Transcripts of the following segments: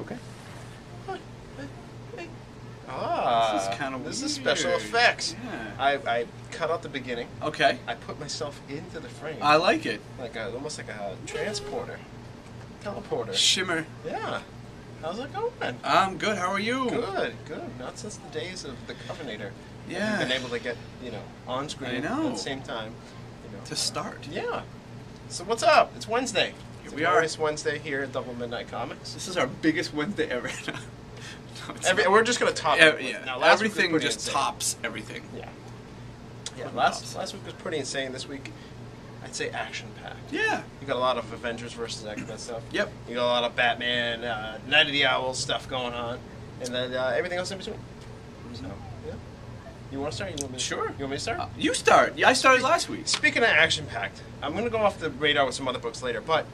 Okay. Ah, this is kind of This is special effects. Yeah. I cut out the beginning. Okay. I put myself into the frame. I like it. Almost like a transporter. Teleporter. Shimmer. Yeah. How's it going? I'm good. How are you? Good. Not since the days of the Covenator. Yeah. You've been able to get, on screen at the same time. To start. Yeah. So what's up? It's Wednesday. Here it's we a are. glorious Wednesday here at Double Midnight Comics. This is our biggest Wednesday ever. We're just going to top it. Yeah. Now, everything just tops everything. Yeah. Yeah. Last week was pretty insane. This week, I'd say action-packed. Yeah. You got a lot of Avengers versus X-Men stuff. Yep. You got a lot of Batman, Night of the Owls stuff going on, and then everything else in between. So, yeah. You want to start? You want me to Sure. You want me to start? You start. Yeah, I started last week. Speaking of action-packed, I'm going to go off the radar with some other books later, but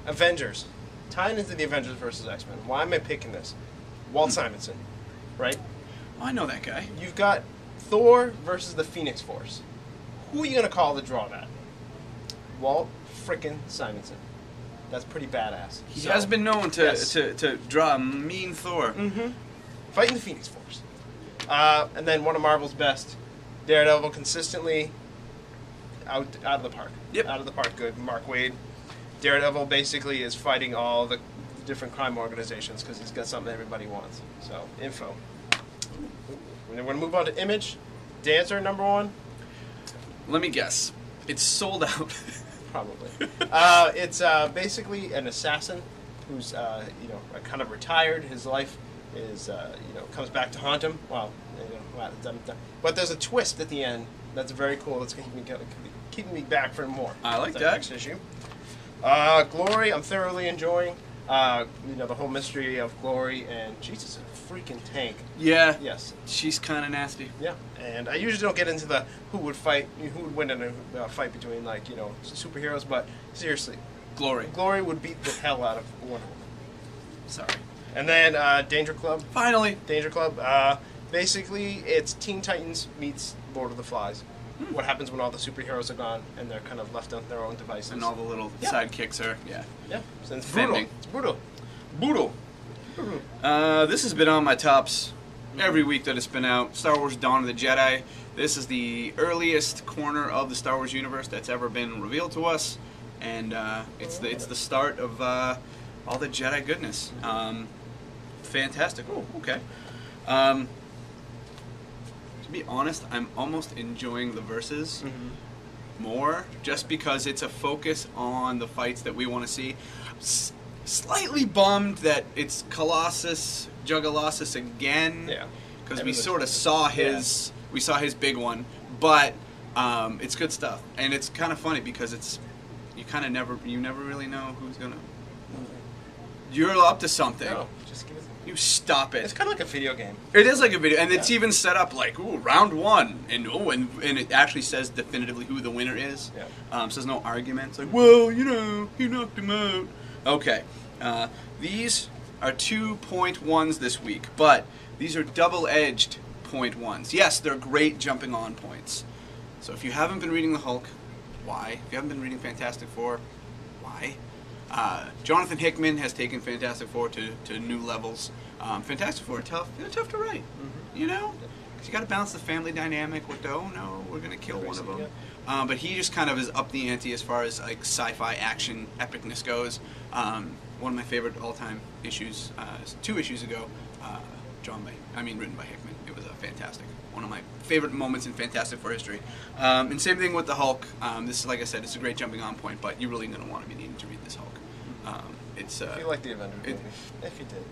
Avengers. Tying into the Avengers versus X-Men. Why am I picking this? Walt Simonson, right? Oh, I know that guy. You've got Thor versus the Phoenix Force. Who are you going to call to draw that? Walt frickin' Simonson. That's pretty badass. He has been known to draw a mean Thor. Mm-hmm. Fighting the Phoenix Force. And then one of Marvel's best, Daredevil, consistently out of the park. Yep. Out of the park. Good. Mark Waid. Daredevil basically is fighting all the different crime organizations because he's got something everybody wants. So, info. We're going to move on to Image. Dancer, #1. Let me guess. It's sold out. Probably. It's basically an assassin who's, kind of retired. His life is, comes back to haunt him. Well, but there's a twist at the end that's very cool. That's keeping me back for more. I like That's that. Next issue. Glory, I'm thoroughly enjoying. The whole mystery of Glory, and Jesus, a freaking tank. Yeah. Yes. She's kind of nasty. Yeah, and I usually don't get into the who would win in a fight between superheroes, but seriously, Glory would beat the hell out of Wonder Woman. Sorry. And then Danger Club. Finally. Danger Club. Basically, it's Teen Titans meets Lord of the Flies. What happens when all the superheroes are gone and they're kind of left on their own devices? And all the little sidekicks are, yeah. So it's brutal. It's brutal. This has been on my tops every week that it's been out. Star Wars Dawn of the Jedi. This is the earliest corner of the Star Wars universe that's ever been revealed to us. And it's the start of all the Jedi goodness. Fantastic. Oh, okay. To be honest, I'm almost enjoying the verses more, just because it's a focus on the fights that we want to see. Slightly bummed that it's Juggalosus again, because we sort of saw his big one, but it's good stuff, and it's kind of funny because you never really know who's gonna. You're up to something. No, just give it. You stop it. It's kind of like a video game. It is like a video, and it's even set up like, ooh, round 1, and it actually says definitively who the winner is. Yeah. So there's no argument. It's like, well, he knocked him out. Okay. These are 2.1s this week, but these are double-edged .1s. Yes, they're great jumping on points. So if you haven't been reading the Hulk, why? If you haven't been reading Fantastic Four, why? Jonathan Hickman has taken Fantastic Four to new levels. Fantastic Four are tough. They're tough to write, because you got to balance the family dynamic with no, we're gonna kill one of them. Yeah. But he just kind of is up the ante as far as like sci-fi action epicness goes. One of my favorite all-time issues, 2 issues ago, written by Hickman. It was fantastic. One of my favorite moments in Fantastic Four history. And same thing with the Hulk. This is, like I said, it's a great jumping on point, but you're really going to want to be needing to read this Hulk. If you like the Avengers movie. If you did.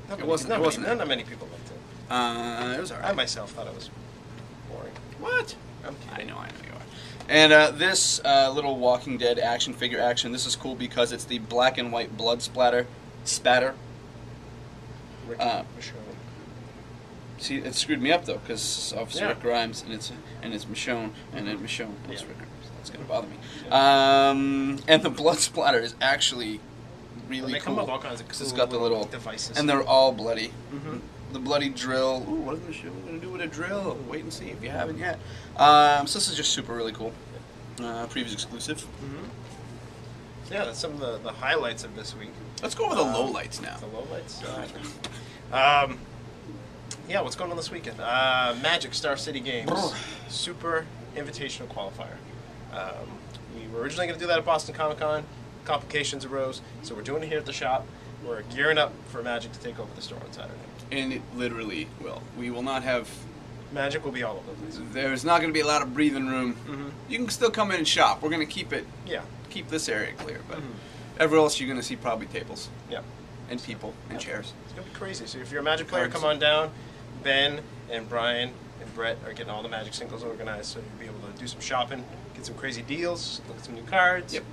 Not many people liked it. It was alright. I myself thought it was boring. What? I'm kidding. I know you are. And this little Walking Dead action figure action, this is cool because it's the black and white blood spatter. See, it screwed me up though, because Officer Rick Grimes, and it's Michonne, and then Michonne. That's Rick Grimes. That's gonna bother me. And the blood splatter is actually really cool. Come up with all kinds of cool it's got the little devices, and they're all bloody. The bloody drill. Ooh, what is Michonne gonna do with a drill? Wait and see if you haven't yet. So this is just really cool. Previews exclusive. So yeah, that's some of the highlights of this week. Let's go over the lowlights now. The lowlights. Yeah, what's going on this weekend? Magic Star City Games Super Invitational Qualifier. We were originally going to do that at Boston Comic Con. Complications arose, so we're doing it here at the shop. We're gearing up for Magic to take over the store on Saturday. And it literally will. We will not have... Magic will be all over the place. There's not going to be a lot of breathing room. Mm-hmm. You can still come in and shop. We're going to keep it... Yeah. Keep this area clear, but everywhere else you're going to see probably tables. Yeah. And people and chairs. It's going to be crazy. So if you're a Magic player, Cards. come on down. Ben and Brian and Brett are getting all the Magic singles organized, so you'll be able to do some shopping, get some crazy deals, look at some new cards. Yep.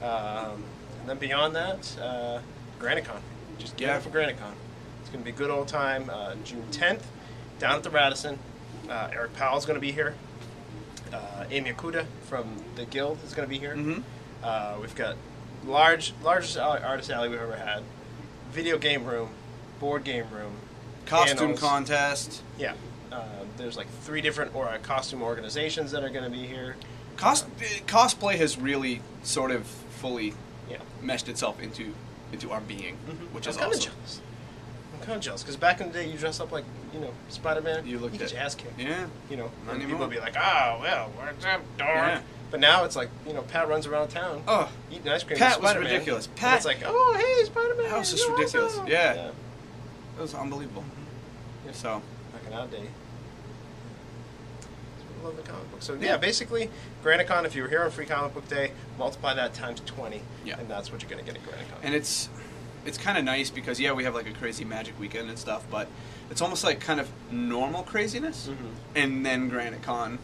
And then beyond that, GraniteCon. Just get out for GraniteCon. It's going to be a good old time. June 10th, down at the Radisson. Eric Powell's going to be here. Amy Akuda from the Guild is going to be here. Mm-hmm. We've got largest artist alley we've ever had. Video game room, board game room, Costume panels. contest. Yeah. There's like 3 different costume organizations that are going to be here. Cosplay has really sort of fully Yeah. meshed itself into our being, which is I'm kind of awesome. jealous. I'm kind of jealous because back in the day, you dress up like Spider-Man. You looked get your ass kicked. Yeah. And Not people anymore. would be like, "Oh, well, what's up, dog?" Yeah. But now it's like Pat runs around town eating ice cream. Pat with was Spider-Man. ridiculous. And Pat, it's like, "Oh, hey, Spider-Man." that was just you're ridiculous. awesome." Yeah. It was unbelievable. Yeah. So, Back in our day. I love the comic book. So yeah, basically, GraniteCon, if you were here on Free Comic Book Day, multiply that times 20, and that's what you're going to get at GraniteCon. and it's kind of nice because we have like a crazy Magic weekend and stuff, but it's almost like kind of normal craziness, and then GraniteCon.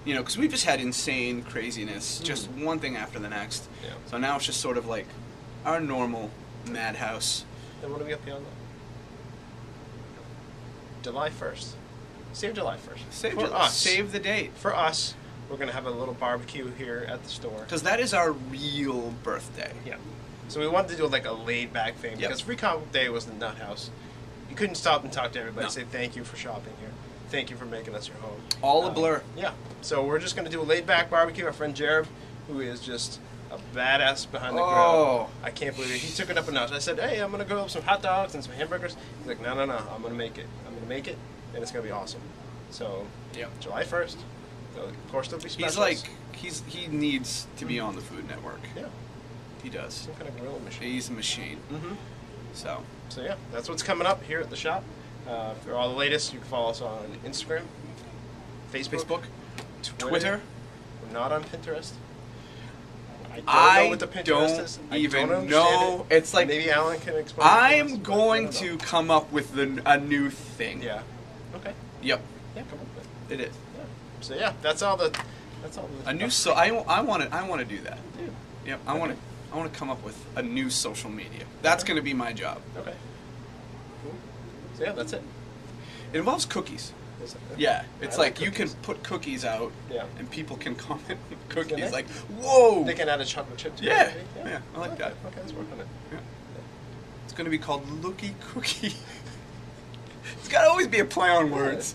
Yeah. Because we've just had insane craziness, just one thing after the next. Yeah. So now it's just sort of like our normal madhouse. And what do we got beyond that? July 1st. Save July 1st. Save the date. For us, we're going to have a little barbecue here at the store. Because that is our real birthday. Yeah. So we wanted to do like a laid-back thing because Free Comic Book Day was the nut house. You couldn't stop and talk to everybody, say thank you for shopping here. Thank you for making us your home. All a blur. Yeah. So we're just going to do a laid-back barbecue. Our friend Jared, who is just a badass behind the grill. I can't believe it. He took it up a notch. I said, hey, I'm going to grill up some hot dogs and some hamburgers. He's like, no, I'm going to make it. I'm going to make it, and it's going to be awesome. So, July 1st. So, of course, there'll be specials. He needs to be on the Food Network. Yeah. He does. Some kind of grill machine. He's a machine. So yeah, that's what's coming up here at the shop. For all the latest, you can follow us on Instagram, Facebook, Twitter. We're not on Pinterest. I don't know what the Pinterest is. I don't know. It's like maybe Alan can explain. I am going to come up with a new thing. Yeah. Okay. Yep. Yeah, come up with it. It is. Yeah. So yeah, that's all the. A new I want to do that. Yeah. Yep. I want to come up with a new social media. That's going to be my job. Okay. Cool. So yeah, that's it. It involves cookies. Yeah, it's like you can put cookies out, and people can comment on cookies. Like, whoa! They can add a chocolate chip to it. Yeah, I like that. Okay, let's work on it. Yeah. It's going to be called Looky Cookie. It's got to always be a play on words.